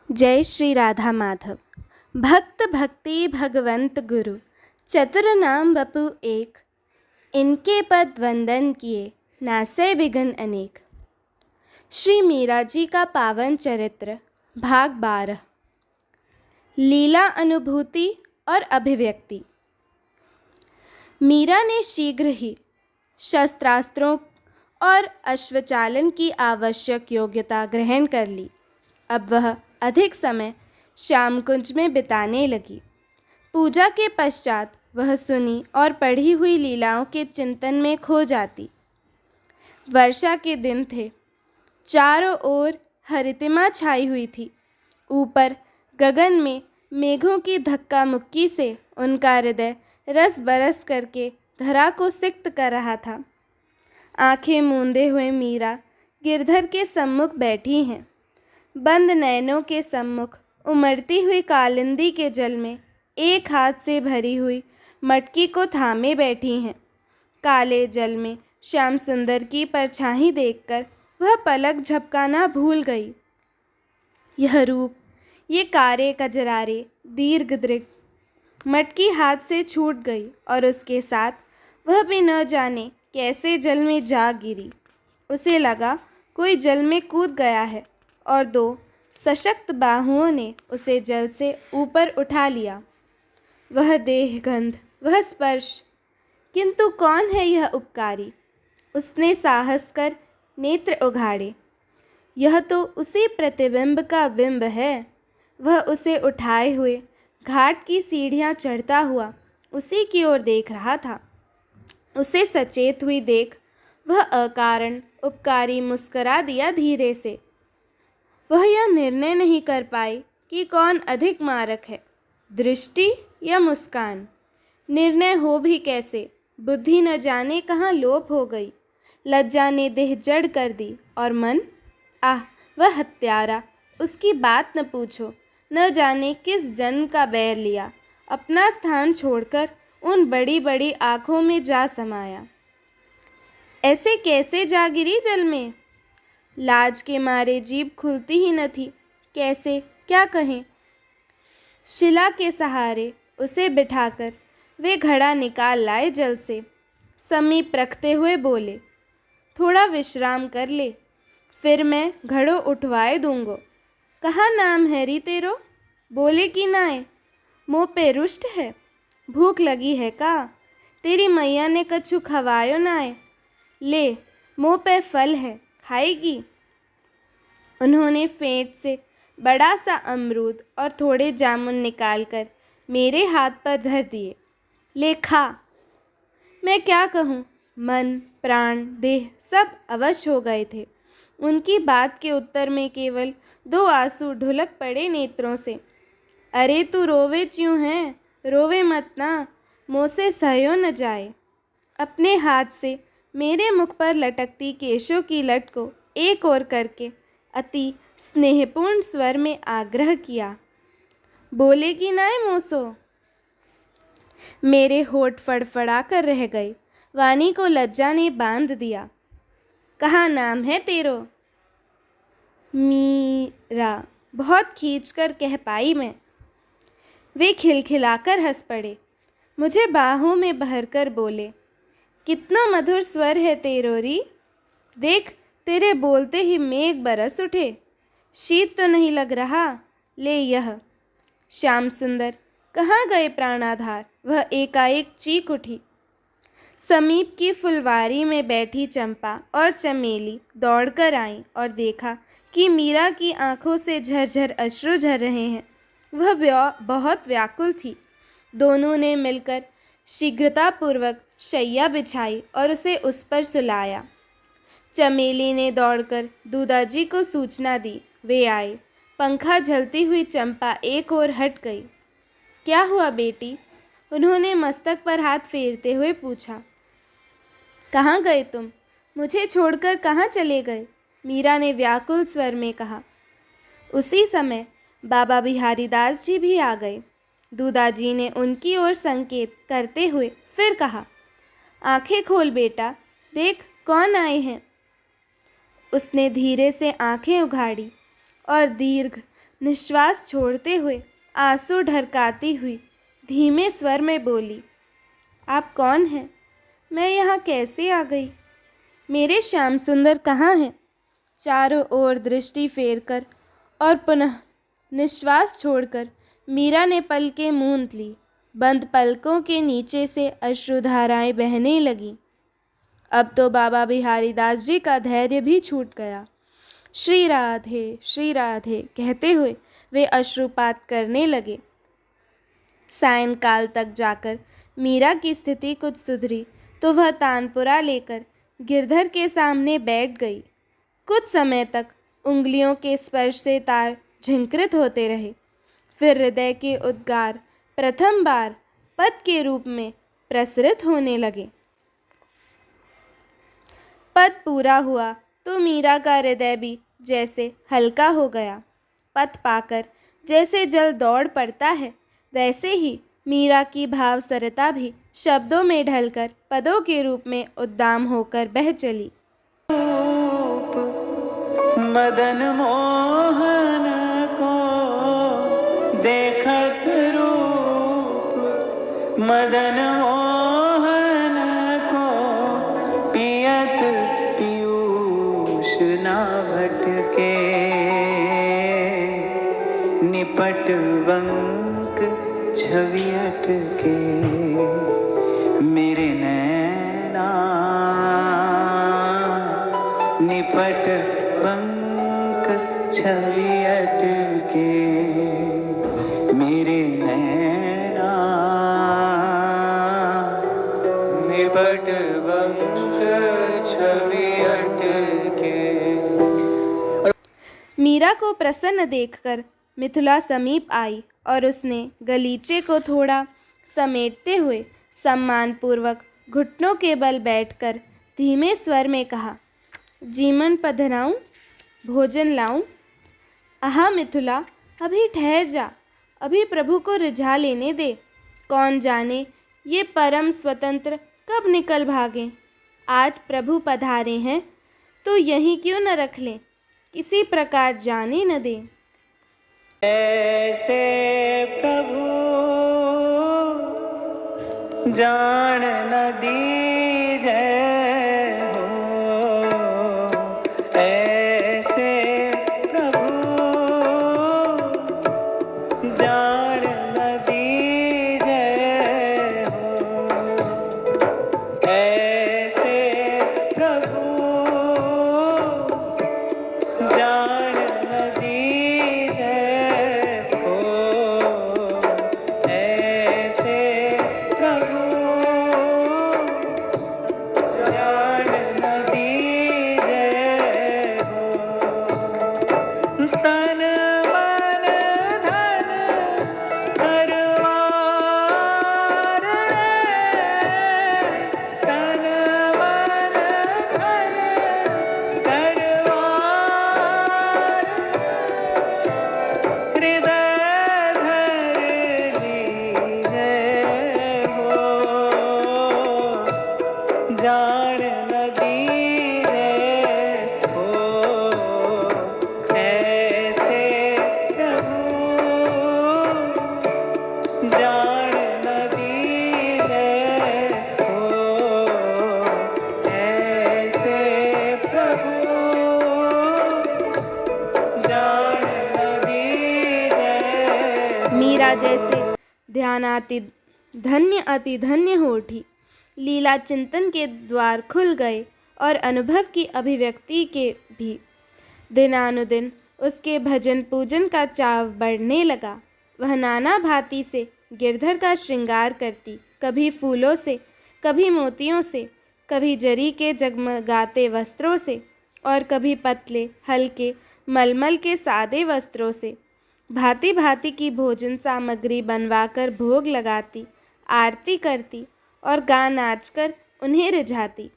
जय श्री राधा माधव। भक्त भक्ति भगवंत गुरु, चतुर नाम बपु एक। इनके पद वंदन किए, नासै विघ्न अनेक। श्री मीरा जी का पावन चरित्र, भाग 12। लीला, अनुभूति और अभिव्यक्ति। मीरा ने शीघ्र ही शस्त्रास्त्रों और अश्वचालन की आवश्यक योग्यता ग्रहण कर ली। अब वह अधिक समय श्याम कुंज में बिताने लगी। पूजा के पश्चात वह सुनी और पढ़ी हुई लीलाओं के चिंतन में खो जाती। वर्षा के दिन थे, चारों ओर हरितिमा छाई हुई थी। ऊपर गगन में मेघों की धक्का मुक्की से उनका हृदय रस बरस करके धरा को सिक्त कर रहा था। आंखें मूंदे हुए मीरा गिरधर के सम्मुख बैठी हैं। बंद नयनों के सम्मुख उमड़ती हुई कालिंदी के जल में एक हाथ से भरी हुई मटकी को थामे बैठी हैं। काले जल में श्याम सुंदर की परछाई देखकर वह पलक झपकाना भूल गई। यह रूप, ये कारे कजरारे दीर्घ दृग। मटकी हाथ से छूट गई और उसके साथ वह भी न जाने कैसे जल में जा गिरी। उसे लगा कोई जल में कूद गया है और दो सशक्त बाहुओं ने उसे जल से ऊपर उठा लिया। वह देह गंध, वह स्पर्श, किंतु कौन है यह उपकारी? उसने साहस कर नेत्र उघाड़े। यह तो उसी प्रतिबिंब का बिंब है। वह उसे उठाए हुए घाट की सीढ़ियाँ चढ़ता हुआ उसी की ओर देख रहा था। उसे सचेत हुई देख वह अकारण उपकारी मुस्करा दिया धीरे से। वह यह निर्णय नहीं कर पाई कि कौन अधिक मारक है, दृष्टि या मुस्कान। निर्णय हो भी कैसे, बुद्धि न जाने कहाँ लोप हो गई। लज्जा ने देह जड़ कर दी और मन, आह वह हत्यारा, उसकी बात न पूछो। न जाने किस जन्म का बैर लिया, अपना स्थान छोड़कर उन बड़ी बड़ी आँखों में जा समाया। ऐसे कैसे जा गिरी जल में? लाज के मारे जीभ खुलती ही न थी। कैसे, क्या कहें? शिला के सहारे उसे बिठाकर वे घड़ा निकाल लाए जल से। समीप रखते हुए बोले, थोड़ा विश्राम कर ले, फिर मैं घड़ो उठवाए दूंगो। कहाँ नाम है री तेरो? बोले कि नाए, मुँह पे रुष्ट है। भूख लगी है का? तेरी मैया ने कछु खवायो नाए। ले, मुँह पे फल है, खाएगी? उन्होंने फेंट से बड़ा सा अमरूद और थोड़े जामुन निकालकर मेरे हाथ पर धर दिए। ले खा। मैं क्या कहूँ, मन प्राण देह सब अवश हो गए थे। उनकी बात के उत्तर में केवल 2 आंसू ढुलक पड़े नेत्रों से। अरे तू रोवे क्यों है? रोवे मत ना, मुँह से सहयो न जाए। अपने हाथ से मेरे मुख पर लटकती केशों की लट को एक ओर करके अति स्नेहपूर्ण स्वर में आग्रह किया। बोले कि नाय मोसो। मेरे होठ फड़फड़ा कर रह गए। वाणी को लज्जा ने बांध दिया। कहाँ नाम है तेरो? मीरा, बहुत खींचकर कह पाई मैं। वे खिलखिलाकर हंस पड़े। मुझे बाहों में भरकर बोले, कितना मधुर स्वर है तेरो री। देख, तेरे बोलते ही मेघ बरस उठे। शीत तो नहीं लग रहा। ले यह। श्याम सुंदर, कहाँ गए प्राणाधार? वह एकाएक चीख उठी। समीप की फुलवारी में बैठी चंपा और चमेली दौड़कर आईं और देखा कि मीरा की आंखों से झरझर अश्रु झर रहे हैं। वह बहुत व्याकुल थी। दोनों ने मिलकर शीघ्रतापूर्वक शैया बिछाई और उसे उस पर सुलाया। चमेली ने दौड़कर दूदाजी को सूचना दी। वे आए। पंखा झलती हुई चंपा एक ओर हट गई। क्या हुआ बेटी? उन्होंने मस्तक पर हाथ फेरते हुए पूछा। कहाँ गए तुम? मुझे छोड़कर कहाँ चले गए? मीरा ने व्याकुल स्वर में कहा। उसी समय बाबा बिहारी दास जी भी आ गए। दूदाजी ने उनकी ओर संकेत करते हुए फिर कहा, आंखें खोल बेटा, देख कौन आए हैं। उसने धीरे से आंखें उघाड़ी और दीर्घ निश्वास छोड़ते हुए आंसू ढरकाती हुई धीमे स्वर में बोली, आप कौन हैं? मैं यहाँ कैसे आ गई? मेरे श्याम सुंदर कहाँ हैं? चारों ओर दृष्टि फेरकर और पुनः निश्वास छोड़कर मीरा ने पलकें मूंद ली। बंद पलकों के नीचे से अश्रुधाराएं बहने लगीं। अब तो बाबा बिहारी दास जी का धैर्य भी छूट गया। श्री राधे कहते हुए वे अश्रुपात करने लगे। सायंकाल तक जाकर मीरा की स्थिति कुछ सुधरी तो वह तानपुरा लेकर गिरधर के सामने बैठ गई। कुछ समय तक उंगलियों के स्पर्श से तार झंकृत होते रहे। फिर हृदय के उद्गार प्रथम बार पद के रूप में प्रसरित होने लगे। पद पूरा हुआ तो मीरा का हृदय भी जैसे हल्का हो गया। पद पाकर जैसे जल दौड़ पड़ता है, वैसे ही मीरा की भाव सरता भी शब्दों में ढलकर पदों के रूप में उद्दाम होकर बह चली। मदन मोहन को देखत रूप, मदन मोहन को पियत पीयूष ना भटके, निपट बंक छवि अटके मेरे नैना, निपट बंक छवि अटके मेरे नैना, निपट बंक छवि अटके। मीरा को प्रसन्न देखकर मिथिला समीप आई और उसने गलीचे को थोड़ा समेटते हुए सम्मानपूर्वक घुटनों के बल बैठकर धीमे स्वर में कहा, जीमन पधराऊं, भोजन लाऊं? आहा मिथिला, अभी ठहर जा, अभी प्रभु को रिझा लेने दे। कौन जाने ये परम स्वतंत्र कब निकल भागें। आज प्रभु पधारे हैं तो यहीं क्यों न रख लें, किसी प्रकार जाने न दें। ऐसे प्रभु जान न दीजे हो, ऐसे प्रभु जान न दीजे हो, ऐसे प्रभु जान न दीजे हो, ऐसे प्रभु जान न दीजे हो। तन मन धन हरवार रे, तन मन धन हरवार, हृदय धर लीजे हो, जान न दीजे हो, ऐसे प्रभु जान न दीजे हो, ऐसे प्रभु जान न दीजे। मीरा जैसे ध्यानाति धन्य हो उठी। लीला चिंतन के द्वार खुल गए और अनुभव की अभिव्यक्ति के भी। दिनानुदिन उसके भजन पूजन का चाव बढ़ने लगा। वह नाना भांति से गिरधर का श्रृंगार करती, कभी फूलों से, कभी मोतियों से, कभी जरी के जगमगाते वस्त्रों से और कभी पतले हल्के मलमल के सादे वस्त्रों से भांति भांति की भोजन सामग्री बनवाकर भोग लगाती, आरती करती और गा नाच कर उन्हें रिझाती।